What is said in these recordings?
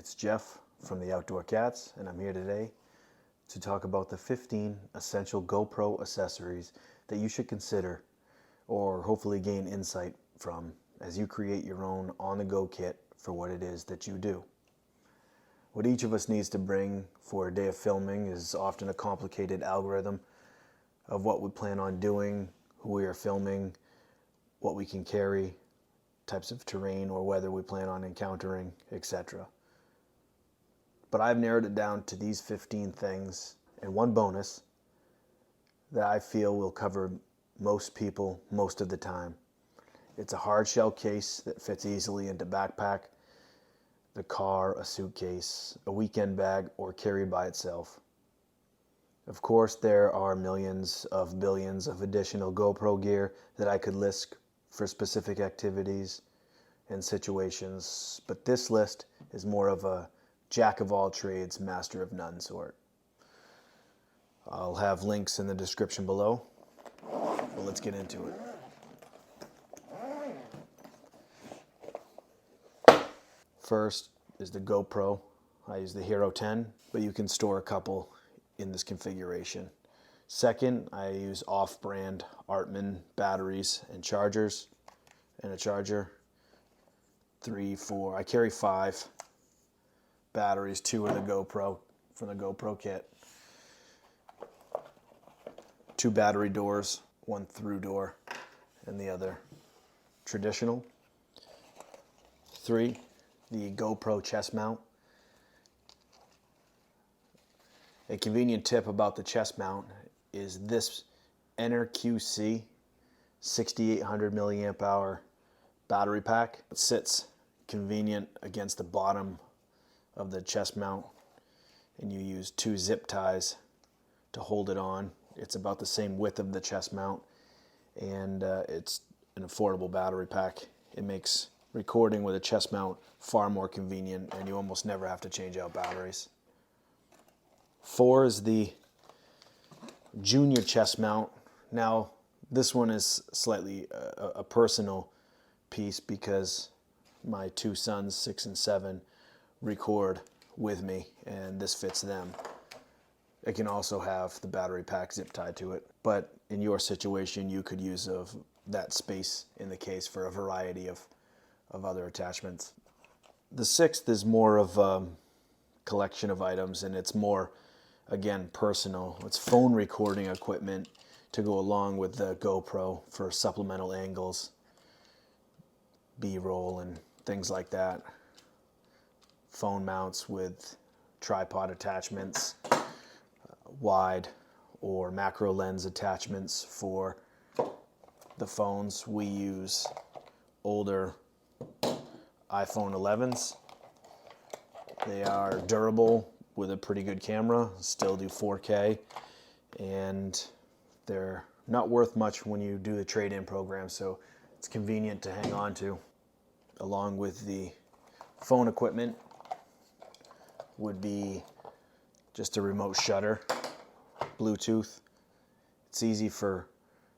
It's Jeff from the Outdoor Cats, and I'm here today to talk about the 15 essential GoPro accessories that you should consider or hopefully gain insight from as you create your own on-the-go kit for what it is that you do. What each of us needs to bring for a day of filming is often a complicated algorithm of what we plan on doing, who we are filming, what we can carry, types of terrain or weather we plan on encountering, etc. But I've narrowed it down to these 15 things and one bonus that I feel will cover most people most of the time. It's a hard shell case that fits easily into backpack, the car, a suitcase, a weekend bag, or carried by itself. Of course, there are millions of billions of additional GoPro gear that I could list for specific activities and situations, but this list is more of a jack of all trades, master of none sort. I'll have links in the description below, but let's get into it. First is the GoPro. I use the Hero 10, but you can store a couple in this configuration. Second, I use off-brand Artman batteries and chargers, and a charger. 3, 4, I carry 5 batteries, 2 are the GoPro from the GoPro kit. 2 battery doors, 1 through door, and the other traditional. 3, the GoPro chest mount. A convenient tip about the chest mount is this NRQC 6800 milliamp hour battery pack. It sits convenient against the bottom of the chest mount, and you use 2 zip ties to hold it on. It's about the same width of the chest mount, and it's an affordable battery pack. It makes recording with a chest mount far more convenient, and you almost never have to change out batteries. 4 is the junior chest mount. Now this one is slightly a personal piece because my 2 sons, 6 and 7, record with me, and this fits them. It can also have the battery pack zip tied to it, but in your situation you could use that space in the case for a variety of other attachments. The 6th is more of a collection of items, and it's more, again, personal. It's phone recording equipment to go along with the GoPro for supplemental angles, B-roll, and things like that. Phone mounts with tripod attachments, wide or macro lens attachments for the phones. We use older iPhone 11s. They are durable with a pretty good camera, still do 4K, and they're not worth much when you do the trade-in program, so it's convenient to hang on to. Along with the phone equipment would be just a remote shutter, Bluetooth. It's easy for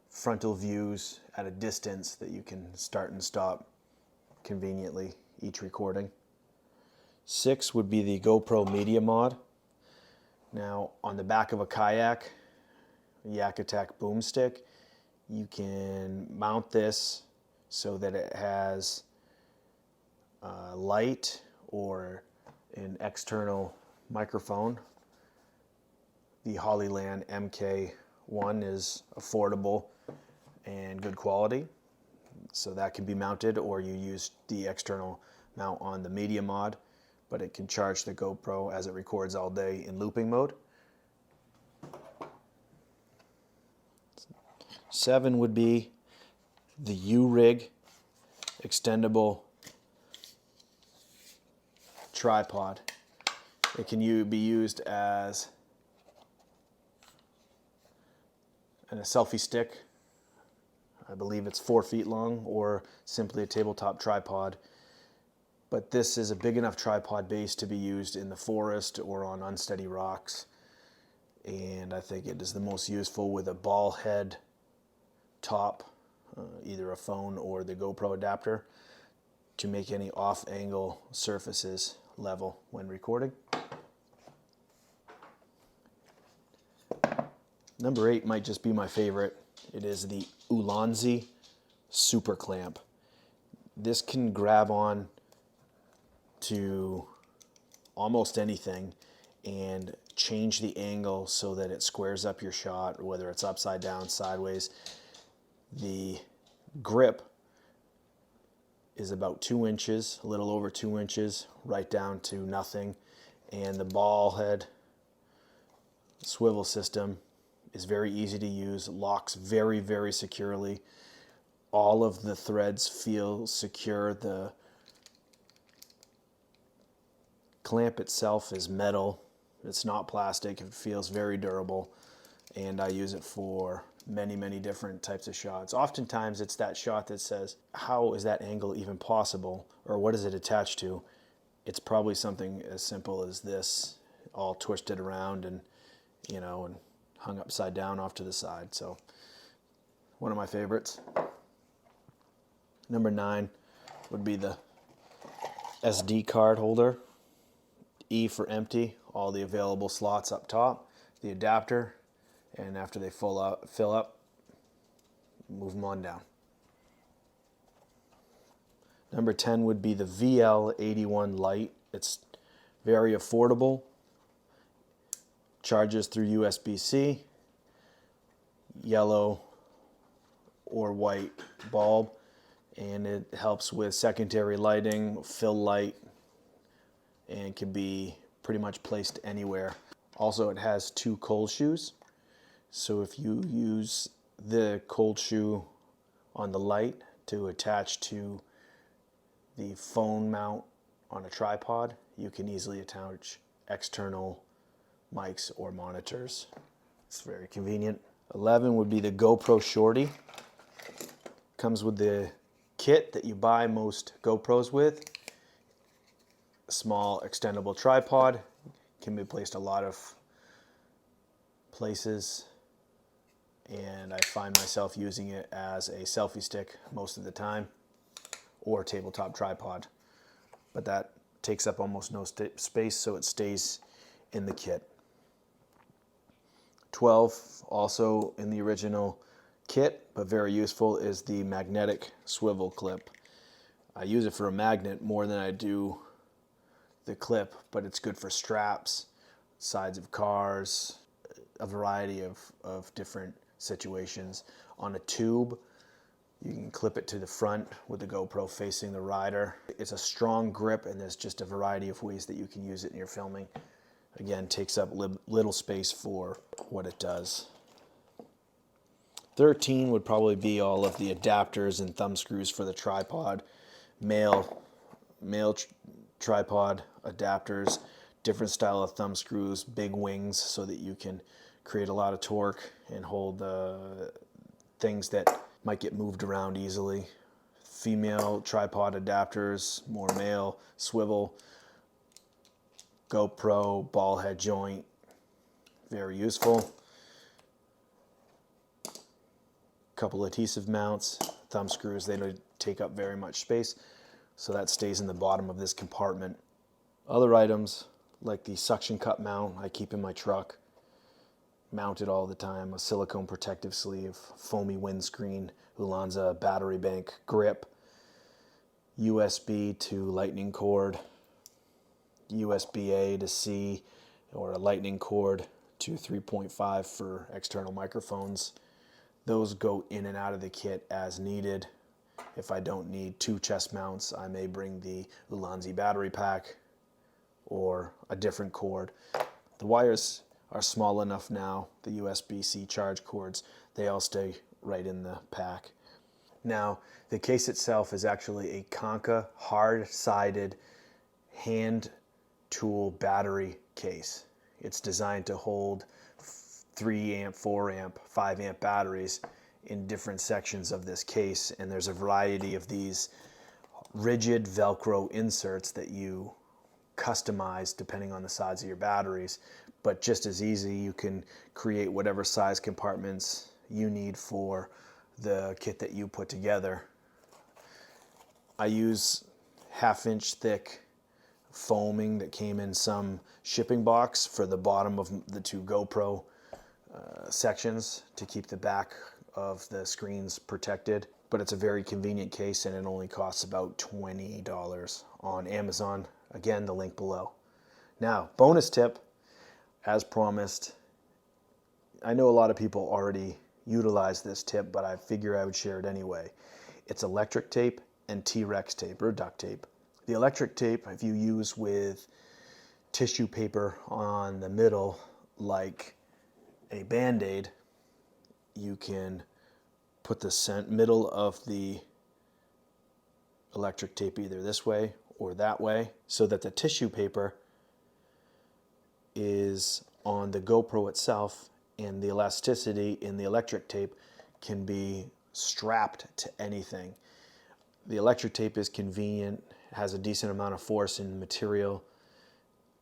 frontal views at a distance that you can start and stop conveniently each recording. 6 would be the GoPro Media Mod. Now on the back of a kayak, Yak Attack boomstick, you can mount this so that it has light or an external microphone. The Hollyland MK1 is affordable and good quality, so that can be mounted, or you use the external mount on the Media Mod, but it can charge the GoPro as it records all day in looping mode. 7 would be the uurig extendable tripod. It can be used as a selfie stick. I believe it's 4 feet long, or simply a tabletop tripod. But this is a big enough tripod base to be used in the forest or on unsteady rocks. And I think it is the most useful with a ball head top, either a phone or the GoPro adapter, to make any off-angle surfaces level when recording. Number 8 might just be my favorite. It is the Ulanzi super clamp. This can grab on to almost anything and change the angle so that it squares up your shot, whether it's upside down, sideways. The grip is about 2 inches, a little over 2 inches, right down to nothing. And the ball head swivel system is very easy to use, locks very, very securely. All of the threads feel secure. The clamp itself is metal. It's not plastic. It feels very durable. And I use it for many, many different types of shots. Oftentimes it's that shot that says, how is that angle even possible? Or what is it attached to? It's probably something as simple as this, all twisted around and, you know, and hung upside down off to the side. So one of my favorites. Number 9 would be the SD card holder. E for empty, all the available slots up top, the adapter, and after they fill up, move them on down. Number 10 would be the VL81 Lite. It's very affordable. Charges through USB-C, yellow or white bulb, and it helps with secondary lighting, fill light, and can be pretty much placed anywhere. Also, it has 2 cold shoes, so if you use the cold shoe on the light to attach to the phone mount on a tripod, you can easily attach external mics or monitors. It's very convenient. 11 would be the GoPro Shorty. Comes with the kit that you buy most GoPros with. A small extendable tripod. Can be placed a lot of places. And I find myself using it as a selfie stick most of the time, or tabletop tripod. But that takes up almost no space, so it stays in the kit. 12, also in the original kit, but very useful, is the magnetic swivel clip. I use it for a magnet more than I do the clip, but it's good for straps, sides of cars, a variety of different situations. On a tube, you can clip it to the front with the GoPro facing the rider. It's a strong grip, and there's just a variety of ways that you can use it in your filming. Again, takes up little space for what it does. 13 would probably be all of the adapters and thumb screws for the tripod. Male tripod adapters, different style of thumb screws, big wings so that you can create a lot of torque and hold things that might get moved around easily. Female tripod adapters, more male, swivel, GoPro, ball head joint, very useful. Couple adhesive mounts, thumb screws, they don't take up very much space, so that stays in the bottom of this compartment. Other items, like the suction cup mount, I keep in my truck, mounted all the time, a silicone protective sleeve, foamy windscreen, Ulanzi battery bank grip, USB to lightning cord, USB-A to C, or a lightning cord to 3.5 for external microphones. Those go in and out of the kit as needed. If I don't need 2 chest mounts, I may bring the Ulanzi battery pack or a different cord. The wires are small enough now, the USB-C charge cords, they all stay right in the pack. Now, the case itself is actually a Conca hard-sided hand tool battery case. It's designed to hold 3 amp, 4 amp, 5 amp batteries in different sections of this case, and there's a variety of these rigid Velcro inserts that you customize depending on the size of your batteries, but just as easy you can create whatever size compartments you need for the kit that you put together. I use 1/2 inch thick foaming that came in some shipping box for the bottom of the two GoPro sections to keep the back of the screens protected. But it's a very convenient case, and it only costs about $20 on Amazon. Again, the link below. Now, bonus tip, as promised. I know a lot of people already utilize this tip, but I figure I would share it anyway. It's electric tape and T-Rex tape or duct tape. The electric tape, if you use with tissue paper on the middle, like a Band-Aid, you can put the middle of the electric tape either this way or that way, so that the tissue paper is on the GoPro itself, and the elasticity in the electric tape can be strapped to anything. The electric tape is convenient, has a decent amount of force in material.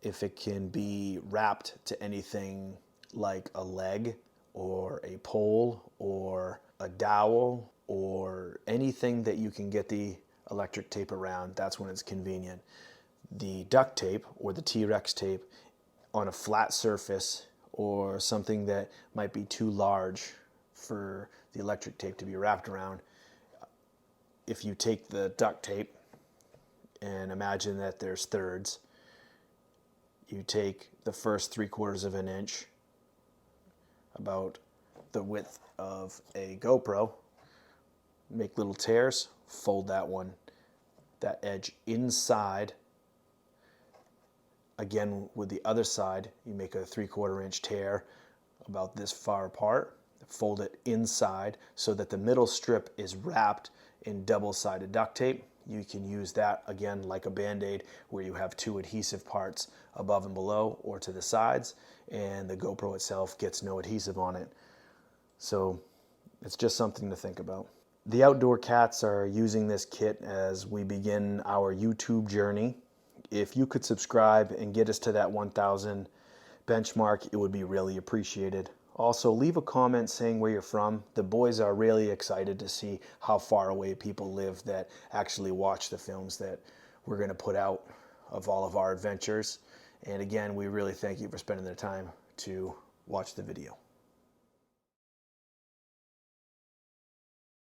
If it can be wrapped to anything like a leg or a pole or a dowel or anything that you can get the electric tape around, that's when it's convenient. The duct tape or the T-Rex tape on a flat surface or something that might be too large for the electric tape to be wrapped around, if you take the duct tape and imagine that there's thirds, you take the first 3/4 of an inch, about the width of a GoPro, make little tears, fold that edge inside. Again, with the other side, you make a 3/4 inch tear about this far apart, fold it inside so that the middle strip is wrapped in double-sided duct tape. You can use that again like a Band-Aid, where you have two adhesive parts above and below or to the sides, and the GoPro itself gets no adhesive on it. So it's just something to think about. The outdoor cats are using this kit as we begin our YouTube journey. If you could subscribe and get us to that 1,000 benchmark, it would be really appreciated. Also, leave a comment saying where you're from. The boys are really excited to see how far away people live that actually watch the films that we're going to put out of all of our adventures. And again, we really thank you for spending the time to watch the video.